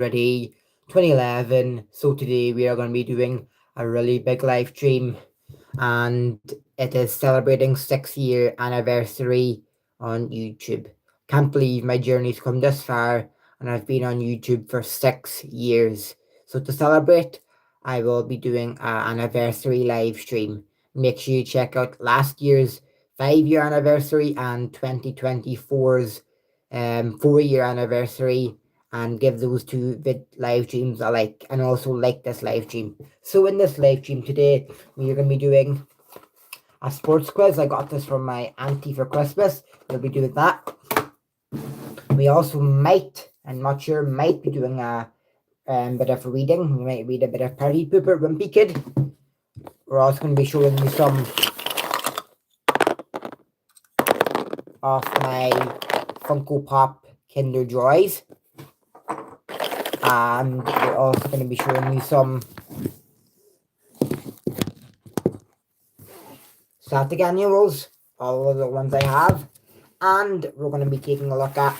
Ready 2011. So today we are going to be doing a really big live stream, and it is celebrating 6-year anniversary on YouTube. Can't believe my journey's come this far, and I've been on YouTube for 6 years. So to celebrate, I will be doing an anniversary live stream. Make sure you check out last year's 5-year anniversary and 2024's 4-year anniversary, and give those two live streams a like, and also like this live stream. So in this live stream today, we are going to be doing a sports quiz. I got this from my auntie for Christmas. We'll be doing that. We also might, I'm not sure, might be doing a bit of reading. We might read a bit of Party Pooper Wimpy Kid. We're also going to be showing you some of my Funko Pop Kinder Joys. And we're also going to be showing you some static annuals, all of the ones I have. And we're going to be taking a look at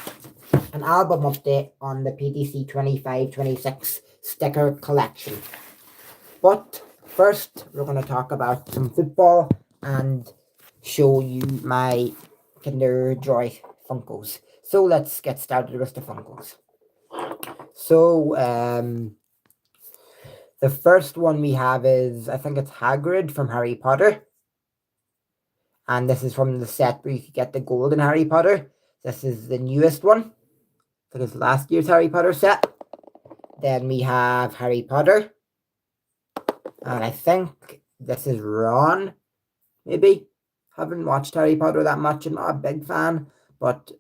an album update on the PTC 25-26 sticker collection. But first, we're going to talk about some football and show you my Kinder Joy Funkos. So let's get started with the Funkos. So, the first one we have is, I think it's Hagrid from Harry Potter. And this is from the set where you could get the golden Harry Potter. This is the newest one. So this is last year's Harry Potter set. Then we have Harry Potter. And I think this is Ron, maybe. Haven't watched Harry Potter that much. I'm not a big fan, but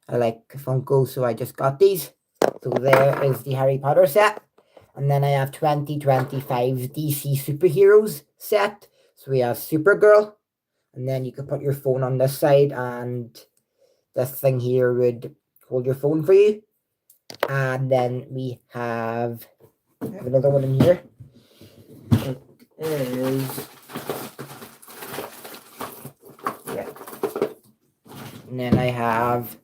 I like Funko, so I just got these. So there is the Harry Potter set. And then I have 2025's DC Superheroes set. So we have Supergirl. And then you could put your phone on this side, and this thing here would hold your phone for you. And then we have another one in here. It is, yeah. And then I have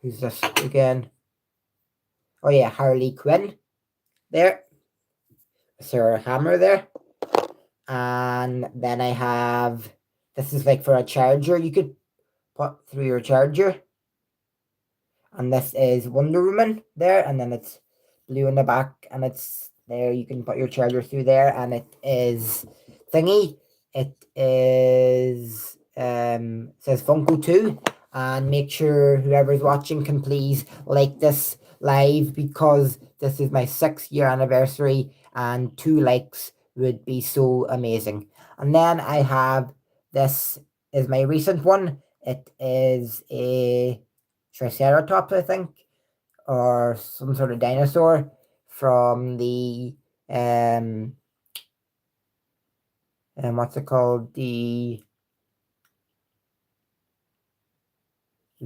who's this again? Oh yeah, Harley Quinn there. Sir Hammer there. And then I have, this is like for a charger you could put through your charger. And this is Wonder Woman there, and then it's blue in the back, and it's there, you can put your charger through there, and it is thingy. It is says Funko 2. And make sure whoever's watching can please like this live, because this is my 6-year anniversary, and 2 likes would be so amazing. And then I have, this is my recent one. It is a Triceratops, I think, or some sort of dinosaur from the what's it called?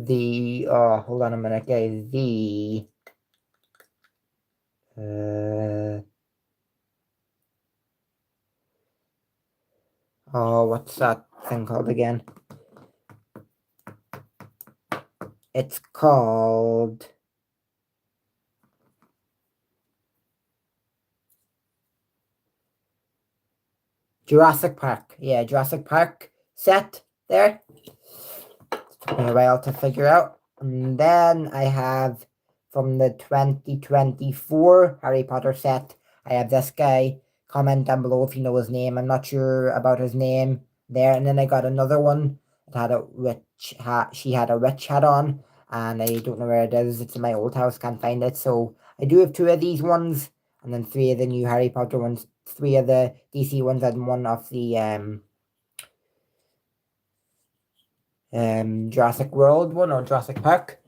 Hold on a minute, guys. What's that thing called again? It's called Jurassic Park. Yeah, Jurassic Park set there. It took me a while to figure out. And then I have from the 2024 Harry Potter set, I have this guy. Comment down below if you know his name. I'm not sure about his name there. And then I got another one. It had a witch hat. She had a witch hat on, and I don't know where it is. It's in my old house. Can't find it. So I do have 2 of these ones, and then 3 of the new Harry Potter ones. 3 of the DC ones, and 1 of the Jurassic World one, or Jurassic Park.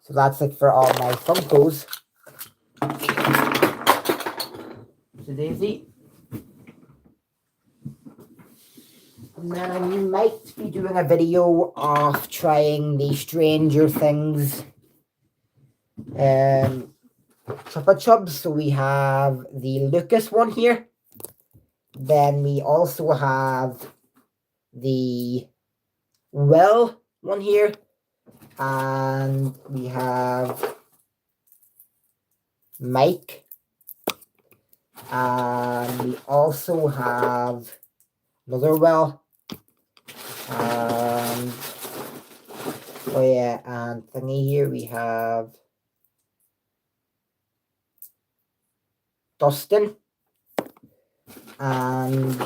So that's it for all my Funkos. So Daisy. And then I might be doing a video of trying the Stranger Things Chupa Chups. So we have the Lucas one here. Then we also have the Well one here. And we have Mike. And we also have Motherwell. And oh yeah, and thingy here we have Dustin. And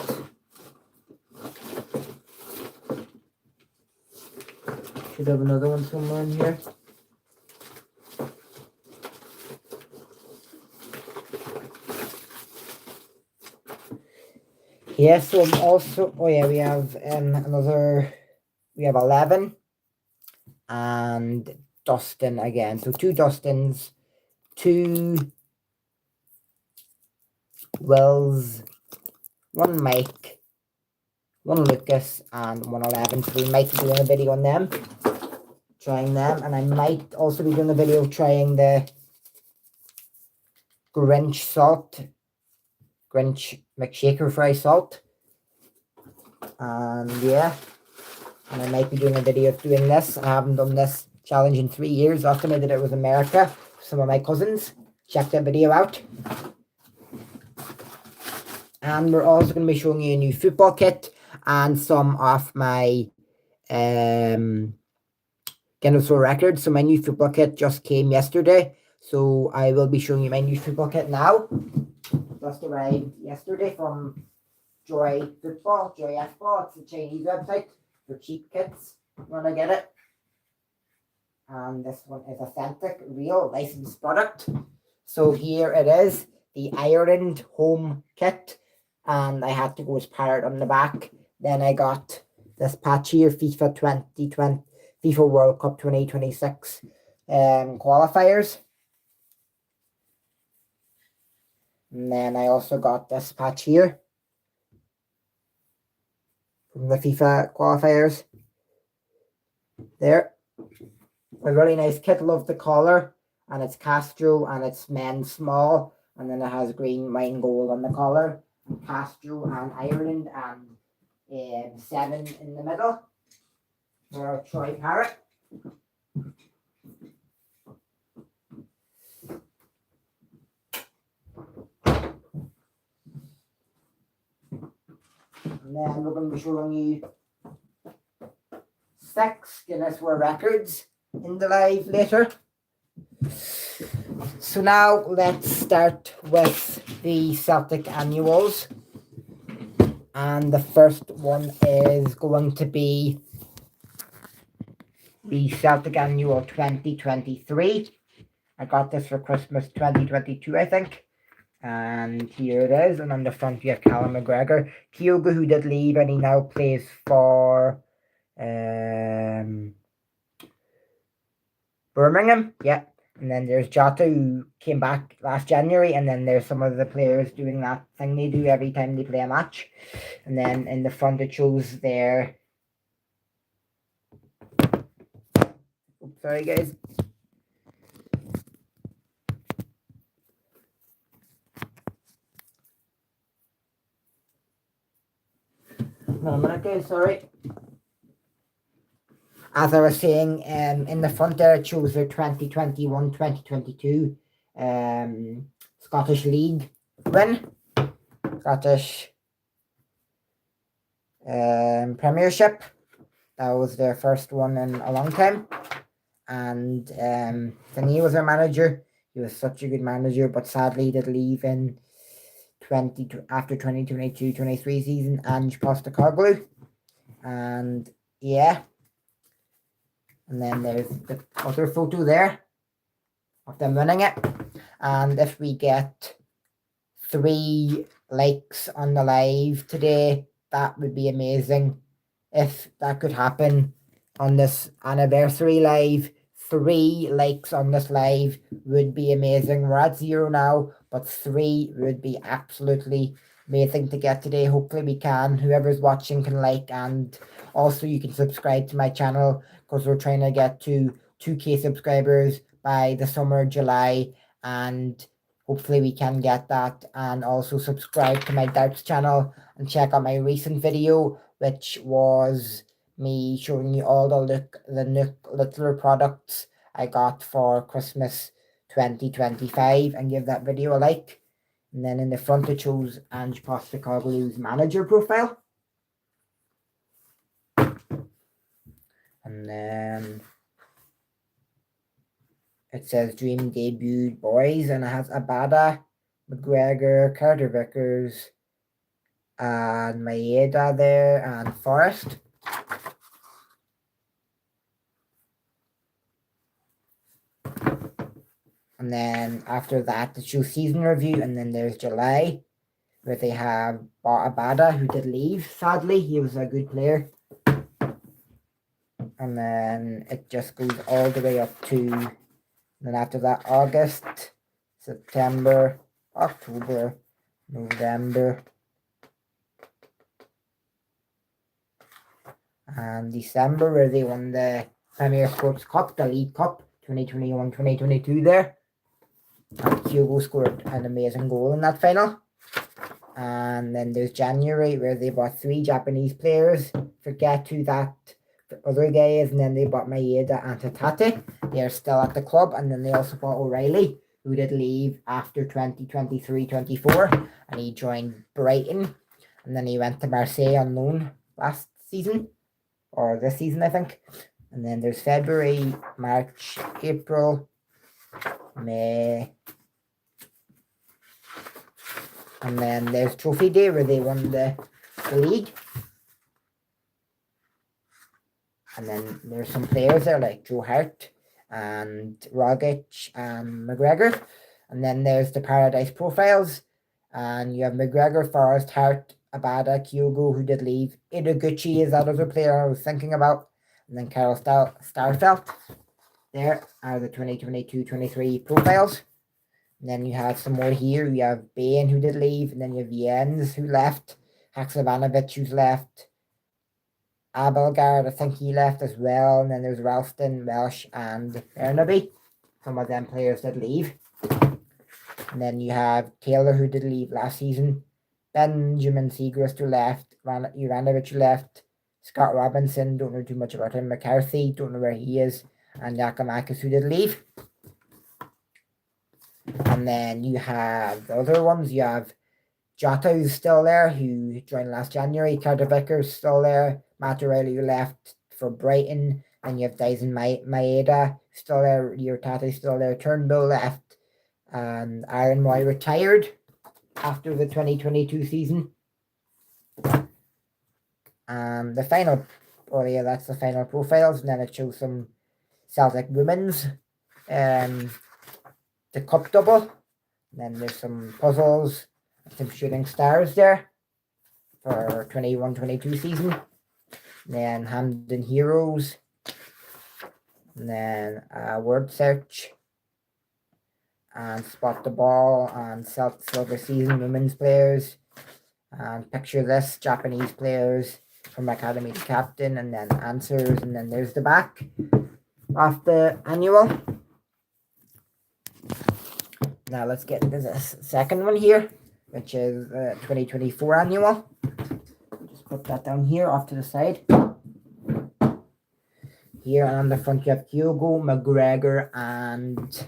should have another one somewhere in here. Yeah, so also, oh yeah, we have we have 11 and Dustin again. So 2 Dustins, 2 Wills, 1 Mike, 1 Lucas, and 1 11. So we might be doing a video on them, trying them, and I might also be doing a video trying the Grinch McShaker fry salt. And yeah, and I might be doing a video of doing this. I haven't done this challenge in 3 years. Last time I did it with America, some of my cousins. Check that video out. And we're also going to be showing you a new football kit and some of my Guinness World Records. So my new football kit just came yesterday. So I will be showing you my new football kit now. Just arrived yesterday from Joy Football. It's a Chinese website for cheap kits. You want to get it? And this one is authentic, real, licensed product. So here it is, the Ireland home kit. And I had to go as pirate on the back. Then I got this patch here, FIFA 2020, FIFA World Cup 2026 qualifiers. And then I also got this patch here from the FIFA qualifiers. There. A really nice kit. Love the collar. And it's Castro and it's men's small. And then it has green, white, and gold on the collar. And Castro and Ireland and 7 in the middle. For Troy Parrott. And then we're going to be showing you 6 Guinness World Records in the live later. So now let's start with the Celtic annuals. And the first one is going to be the Celtic Annual 2023. I got this for Christmas 2022, I think. And here it is. And on the front we have Callum McGregor. Kyogo, who did leave, and he now plays for Birmingham. Yeah. And then there's Jota, who came back last January. And then there's some of the players doing that thing they do every time they play a match. And then in the front it shows their... Oops, sorry guys. One minute guys, sorry. As I was saying, in the front there, it shows their 2021-2022 Scottish League win. Scottish Premiership. That was their first one in a long time. And Thingy was their manager. He was such a good manager, but sadly he did leave in after 2022-23 season, Ange Postecoglou. And yeah. And then there's the other photo there of them winning it. And if we get 3 likes on the live today, that would be amazing. If that could happen on this anniversary live, 3 likes on this live would be amazing. We're at 0 now, but 3 would be absolutely amazing to get today. Hopefully we can. Whoever's watching can like, and also you can subscribe to my channel, because we're trying to get to 2K subscribers by the summer, July, and hopefully we can get that. And also subscribe to my darts channel and check out my recent video, which was me showing you all the littler products I got for Christmas 2025, and give that video a like. And then in the front it shows Ange Postecoglou's manager profile. And then it says Dream debuted boys, and it has Abada, McGregor, Carter Vickers, and Maeda there, and Forrest. And then after that, it shows season review, and then there's July, where they have Abada, who did leave, sadly. He was a good player. And then it just goes all the way up to, then after that, August, September, October, November, and December, where they won the Premier Sports Cup, the League Cup 2021-2022 there. And Hugo scored an amazing goal in that final. And then there's January, where they bought 3 Japanese players. Forget who that other guy is. And then they bought Maeda and Tatate. They're still at the club. And then they also bought O'Reilly, who did leave after 2023-24. And he joined Brighton. And then he went to Marseille on loan last season. Or this season, I think. And then there's February, March, April, May. And then there's Trophy Day, where they won the league. And then there's some players there like Joe Hart and Rogic and McGregor. And then there's the Paradise profiles. And you have McGregor, Forrest, Hart, Abada, Kyogo, who did leave. Idoguchi is that other player I was thinking about. And then Carl Starfelt. There are the 2022-23 profiles. And then you have some more here. You have Bain, who did leave. And then you have Jens, who left. Haksabanovic, who's left. Abelgard, I think he left as well. And then there's Ralston, Welsh, and Bernaby. Some of them players did leave. And then you have Taylor, who did leave last season. Benjamin Segrist, who left. Juranovic, who left. Scott Robinson, don't know too much about him. McCarthy, don't know where he is. And Yakamakis, who did leave. And then you have the other ones. You have Jota, who's still there, who joined last January. Carter Vickers still there. Matt O'Reilly, who left for Brighton. And you have Dyson Maeda still there. Tate still there. Turnbull left. And Aaron Moy retired after the 2022 season. And the final, that's the final profiles. And then it shows some Celtic women's. The cup double. And then there's some puzzles, some shooting stars there for 21-22 season. And then Hamden Heroes. And then word search. And spot the ball and silver season women's players. And picture this, Japanese players from academy to captain, and then answers, and then there's the back of the annual. Now let's get to this second one here, which is the 2024 annual. Just put that down here off to the side. Here and on the front you have Kyogo, McGregor, and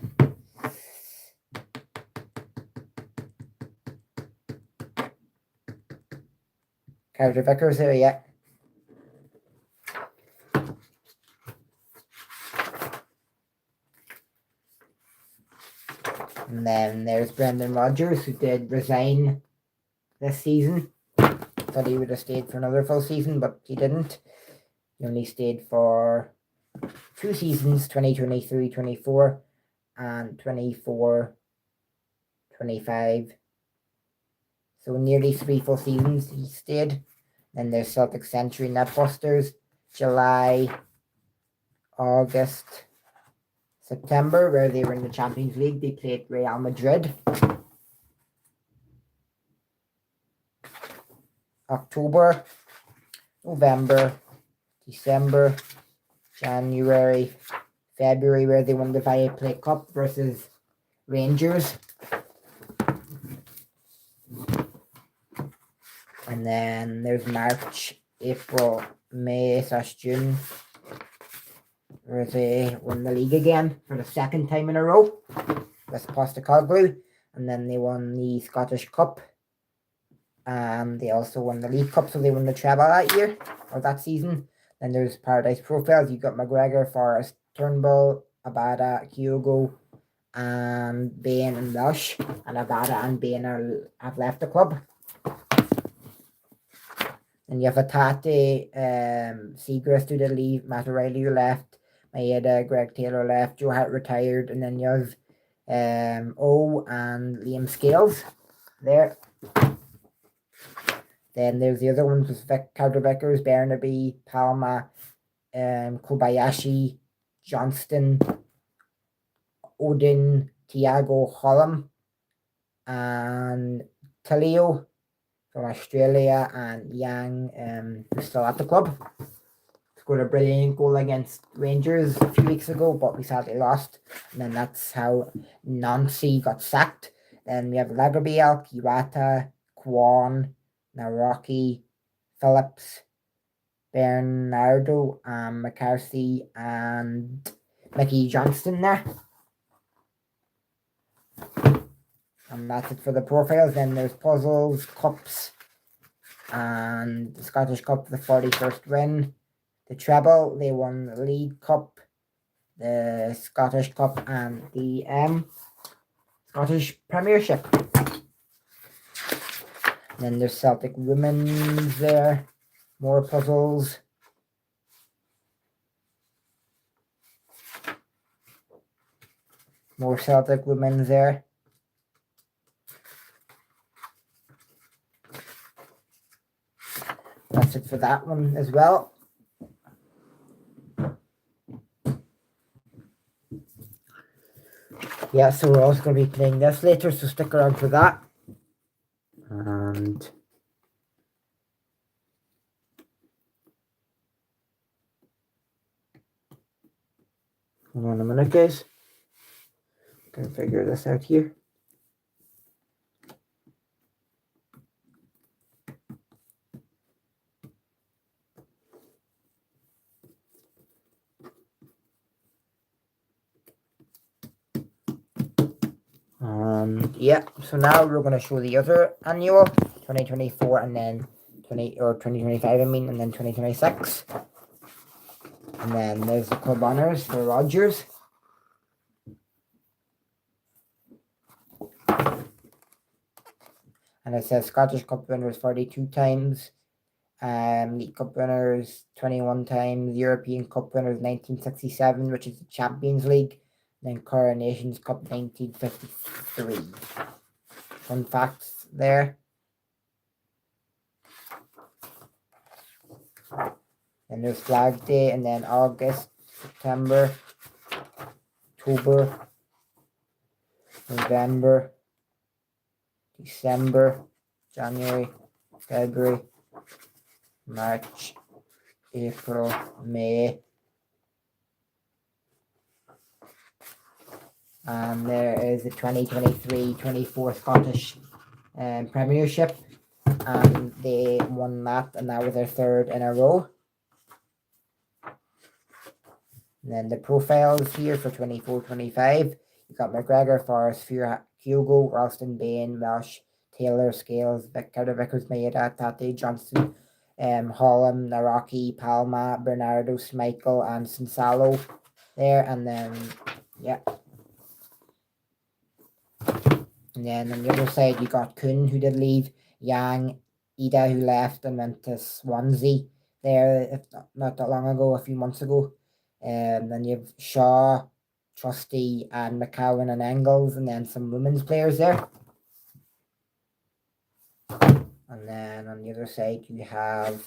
Carter Vickers there, yeah. And then there's Brendan Rodgers, who did resign this season. Thought he would have stayed for another full season, but he didn't. He only stayed for 2 seasons, 2023-24 and 24-25. So nearly 3 full seasons he stayed. Then there's Celtic Century Netbusters, July, August, September, where they were in the Champions League. They played Real Madrid. October, November, December, January, February, where they won the Viaplay Cup versus Rangers. And then there's March, April, May/June, where they won the league again for the second time in a row with Postecoglou, and then they won the Scottish Cup, and they also won the League Cup, so they won the treble that year, or that season. Then there's Paradise Profiles. You got McGregor, Forrest, Turnbull, Abada, Kyogo, and Bain and Lush, and Abada and Bain have left the club. And you have Atate, Seagrass did leave, Matt O'Reilly left, Maeda, Greg Taylor left, Joe Hart retired, and then you have O and Liam Scales there. Then there's the other ones with Carter Vickers, Bernaby, Palma, Kobayashi, Johnston, Odin, Tiago Hollam, and Talio from Australia, and Yang, who's still at the club. Scored a brilliant goal against Rangers a few weeks ago, but we sadly lost. And then that's how Nancy got sacked. Then we have Lagerbiel, Kiwata, Kwan, Naraki, Phillips, Bernardo, McCarthy, and Mickey Johnston there. And that's it for the profiles. Then there's puzzles, cups, and the Scottish Cup, the 41st win. The treble, they won the League Cup, the Scottish Cup, and the Scottish Premiership. Then there's Celtic Women's there, more puzzles. More Celtic Women's there. That's it for that one as well. Yeah, so we're also going to be playing this later, so stick around for that. And hold on a minute, guys. I'm going to figure this out here. Yeah, so now we're going to show the other annual, 2024, and then 2025, I mean, and then 2026. And then there's the club honours for Rogers. And it says Scottish Cup winners 42 times, League Cup winners 21 times, European Cup winners 1967, which is the Champions League, then Coronations Cup 1953. Fun facts there. Then there's Flag Day, and then August, September, October, November, December, January, February, March, April, May. And there is the 2023-24 Scottish Premiership, and they won that, and that was their third in a row. And then the profiles here for 24-25, you got McGregor, Forrest, Kyogo, Ralston, Bain, Welsh, Taylor, Scales, Carter Vickers, Maeda, Tate, Johnston, Holland, Naraki, Palma, Bernardo, Schmeichel, and Sinsalo there. And then, yeah. And then on the other side, you got Kuhn, who did leave, Yang, Ida, who left and went to Swansea there, if not that long ago, a few months ago. Then you have Shaw, Trusty, and McCowan and Engels, and then some women's players there. And then on the other side, you have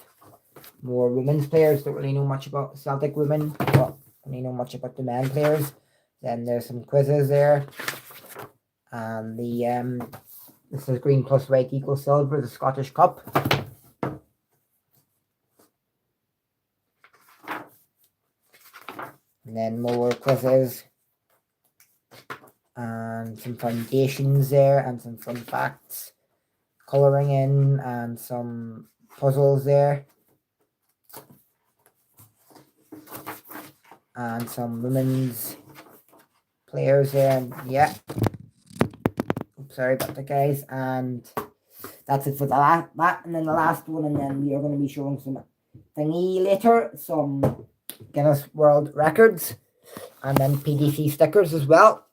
more women's players. Don't really know much about Celtic women, but only know much about the men players. Then there's some quizzes there. And the this is green plus white equals silver, the Scottish Cup. And then more quizzes and some foundations there and some fun facts, colouring in, and some puzzles there. and some women's players there. And yeah, oops, sorry about that, guys. And that's it for that. And then the last one, and then we are going to be showing some thingy later, some Guinness World Records, and then PDC stickers as well.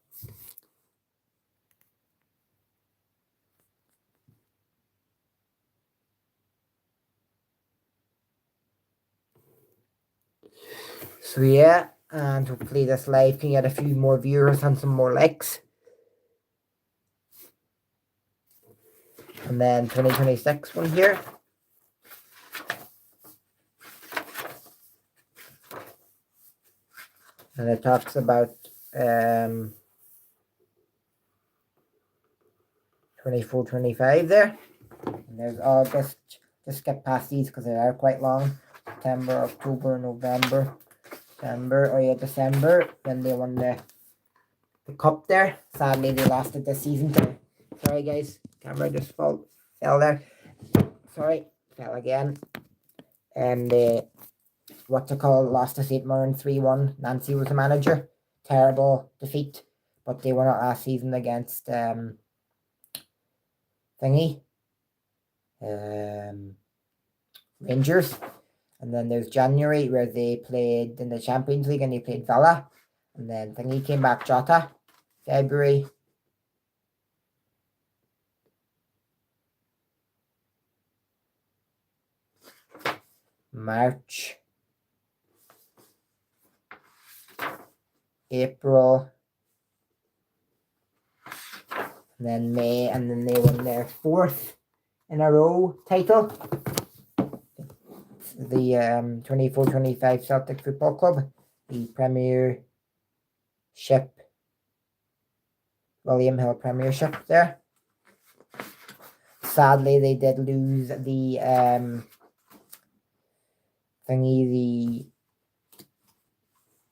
So yeah, and hopefully this live can get a few more viewers and some more likes. And then 2026 one here. And it talks about 24, 25 there. And there's August. Just skip past these because they are quite long. September, October, November, December. Oh yeah, December. Then they won the cup there. Sadly, they lost it this season. Sorry, guys. Camera just fell there. Sorry, fell again. And what's it called? Lost to St. Mirren 3-1. Nancy was the manager. Terrible defeat. But they won it last season against Rangers. And then there's January where they played in the Champions League and they played Villa. And then came back Jota. February. March. April. And then May, and then they won their 4th in a row title. The 24-25 Celtic Football Club, the Premiership, William Hill Premiership there. Sadly, they did lose the the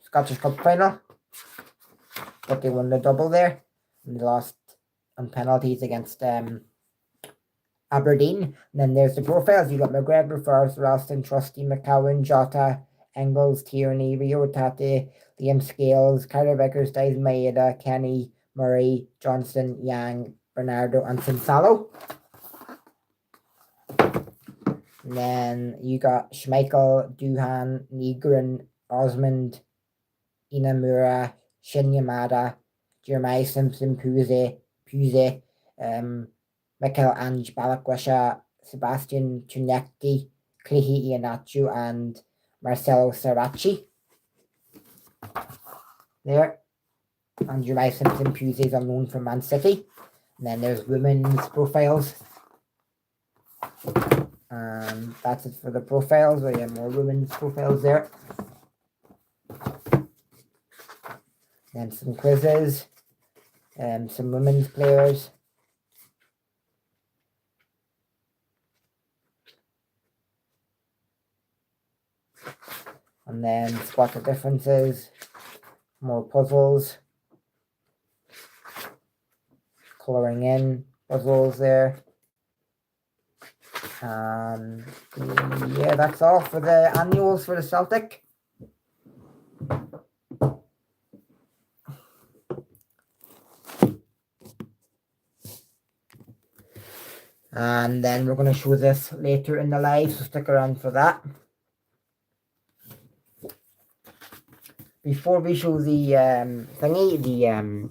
Scottish Cup final, but they won the double there, and they lost on penalties against Aberdeen. And then there's the profiles. You got McGregor, Forrest, Ralston, Trusty, McCowan, Jota, Engels, Tierney, Rio Tate, Liam Scales, Carter Vickers, Dice Maeda, Kenny, Murray, Johnson, Yang, Bernardo, and Sinsalo. And then you got Schmeichel, Duhan, Nigrin, Osmond, Inamura, Shinyamada, Jeremiah Simpson, Puse, Michael Ange Balakwisha, Sebastian Tunecki, Clehi Ianachu, and Marcelo Sarachi. There. And Jeremiah Simpson Puse is on loan from Man City. And then there's women's profiles. And that's it for the profiles. We have more women's profiles there. And some quizzes. And some women's players. And then spot the differences. More puzzles. Colouring in puzzles there. And yeah, that's all for the annuals for the Celtic. And then we're going to show this later in the live, so stick around for that. Before we show the thingy,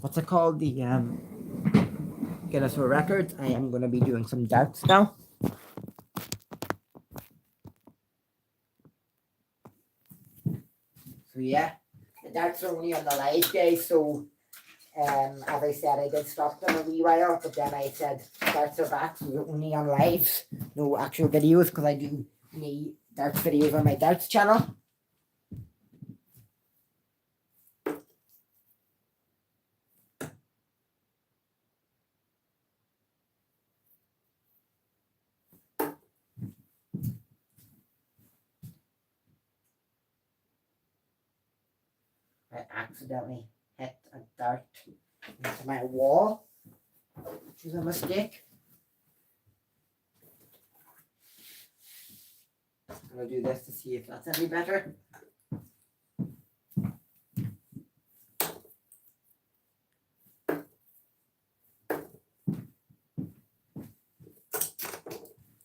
what's it called? The Guinness World Records. I am going to be doing some darts now. So yeah, the darts are only on the live, guys. So as I said, I did stop them a wee while, but then I said darts are back, so they're only on lives, no actual videos, because I do need darts videos on my darts channel. I accidentally hit a dart into my wall, which is a mistake. I'm going to do this to see if that's any better.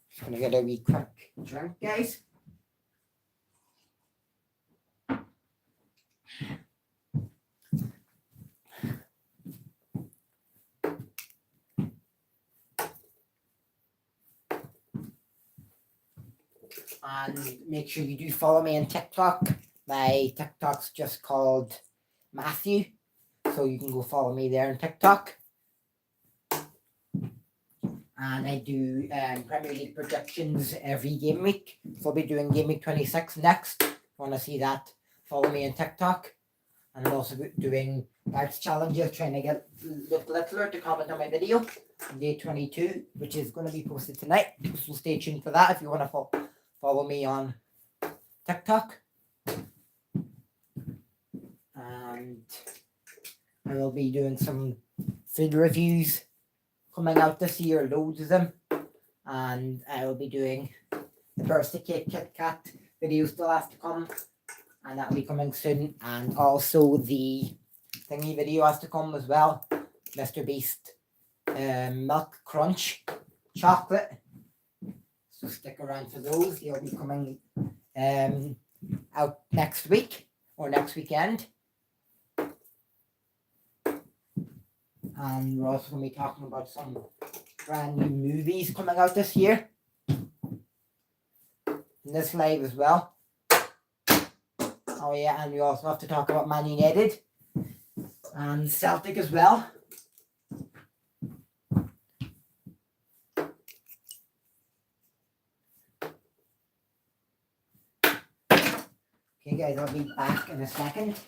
Just going to get a wee quick drink, guys. And make sure you do follow me on TikTok. My TikTok's just called Matthew, so you can go follow me there on TikTok. And I do Premier League predictions every game week. So I'll be doing game week 26 next. If you want to see that, follow me on TikTok. And I'm also doing darts challenges, trying to get Littler to comment on my video on day 22, which is going to be posted tonight. So stay tuned for that if you want to follow me on TikTok. And I will be doing some food reviews coming out this year, loads of them. And I will be doing the birthday cake Kit Kat video still has to come. And that will be coming soon. And also the thingy video has to come as well. Mr. Beast Milk Crunch chocolate. So stick around for those. They'll be coming out next week or next weekend. And we're also going to be talking about some brand new movies coming out this year. In this live as well. Oh yeah, and we also have to talk about Man United and Celtic as well. Okay guys, I'll be back in a second.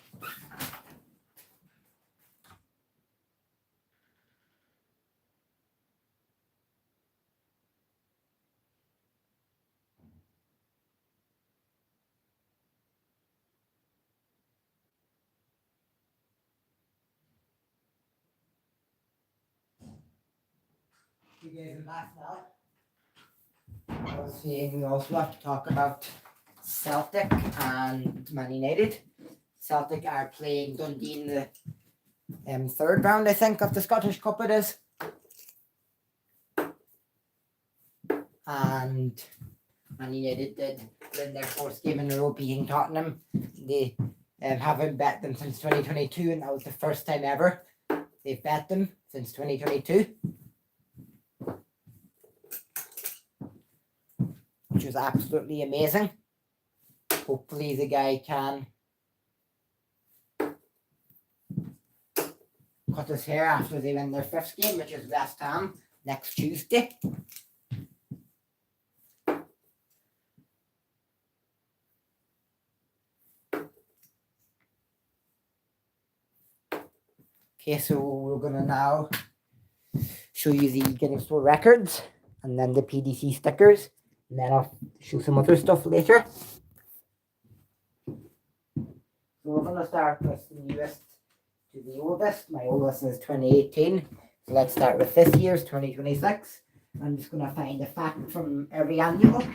You guys are back now. I was saying we also have to talk about Celtic and Man United. Celtic are playing Dundee in the third round, I think, of the Scottish Cup it is. And Man United did win their fourth game in a row, beating Tottenham. They haven't bet them since 2022, and that was the first time ever they've bet them since 2022. Which was absolutely amazing. Hopefully the guy can cut his hair after they win their fifth game, which is West Ham next Tuesday. Okay, so we're gonna now show you the Guinness World Records and then the PDC stickers. And then I'll show some other stuff later. So we're going to start with the newest to the oldest. My oldest is 2018. So let's start with this year's 2026. I'm just going to find a fact from every annual.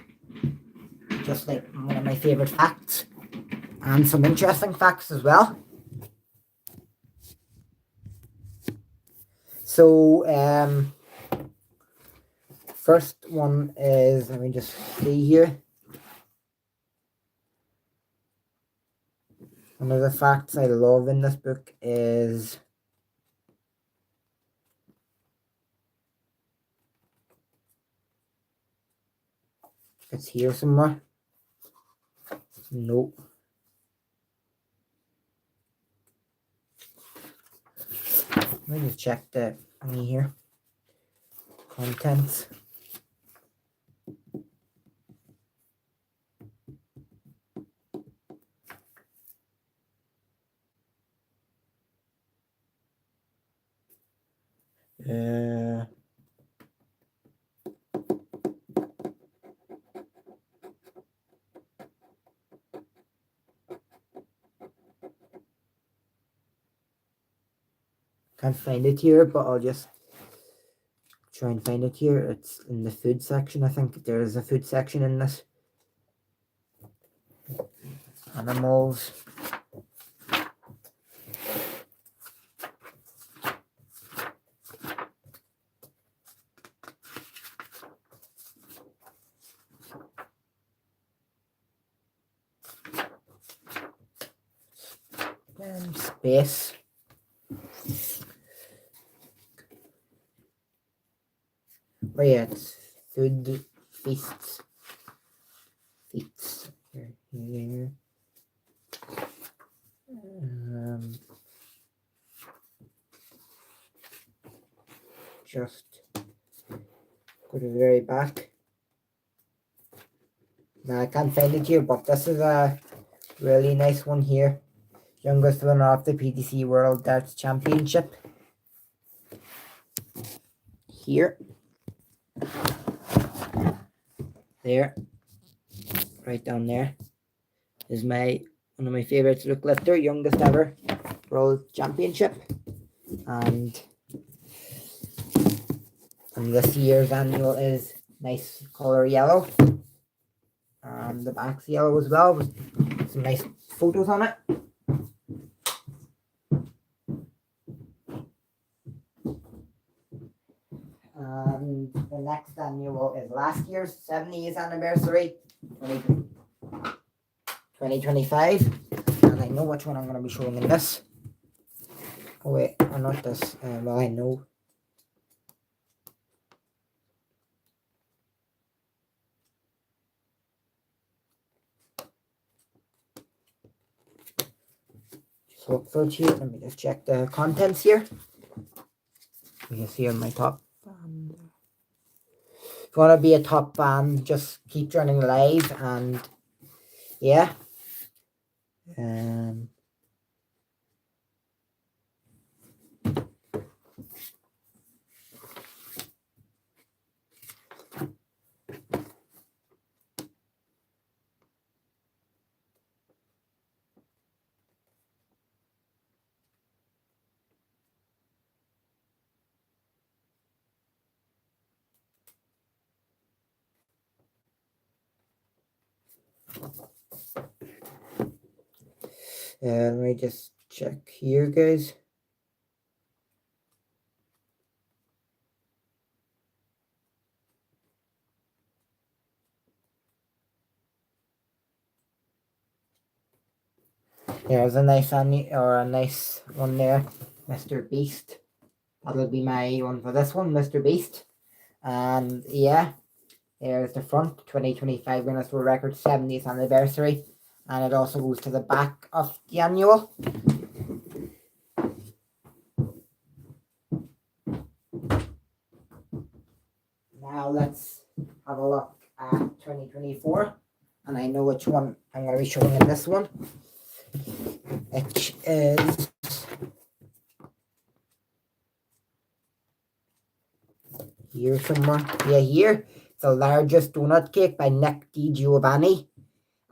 Just like one of my favourite facts. And some interesting facts as well. So, first one is, let me just see here. One of the facts I love in this book is it's here somewhere. Nope. Let me just check the thingy here. Contents. Can't find it here, but I'll just try and find it here. It's in the food section. I think there is a food section in this. animals. And space. Oh yeah, it's food feasts. Feats. Here. Just go to the very back. Now I can't find it here, but this is a really nice one here. Youngest winner of the PDC World Darts Championship. Here. There. Right down there is one of my favorites, look lifter, youngest ever World Championship. And this year's annual is nice color yellow. And the back's yellow as well, with some nice photos on it. And the next annual is last year's 70th anniversary, 2025. And I know which one I'm going to be showing in this. Oh wait, or not this. Well, I know. Just look for it here. Let me just check the contents here. You can see on my top band. If you want to be a top band, just keep joining live, and yeah. Let me just check here, guys. There's a nice one there, Mr. Beast. That'll be my one for this one, Mr. Beast. And yeah, there's the front, 2025 Guinness World Record 70th anniversary. And it also goes to the back of the annual. Now let's have a look at 2024. And I know which one I'm going to be showing in this one. It is here somewhere. Yeah, here. The largest donut cake by Nick Di Giovanni.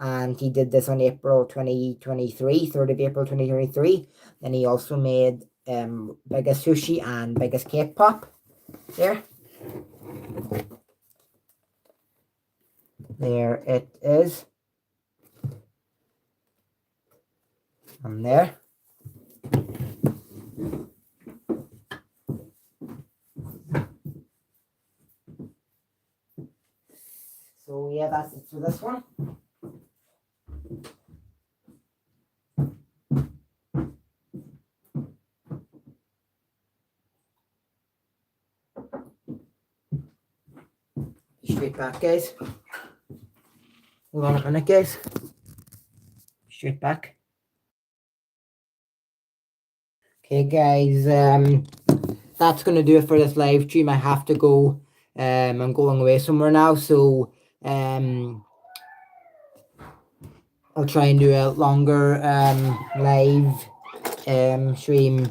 And he did this on April 2023, 3rd of April 2023. Then he also made biggest sushi and biggest cake pop. There. There it is. And there. So yeah, that's it for this one. Straight back, guys. Hold on a minute, guys. Straight back. Okay, guys. That's gonna do it for this live stream. I have to go. I'm going away somewhere now, so I'll try and do a longer live stream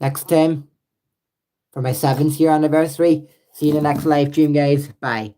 next time for my 7th year anniversary. See you in the next live stream, guys. Bye.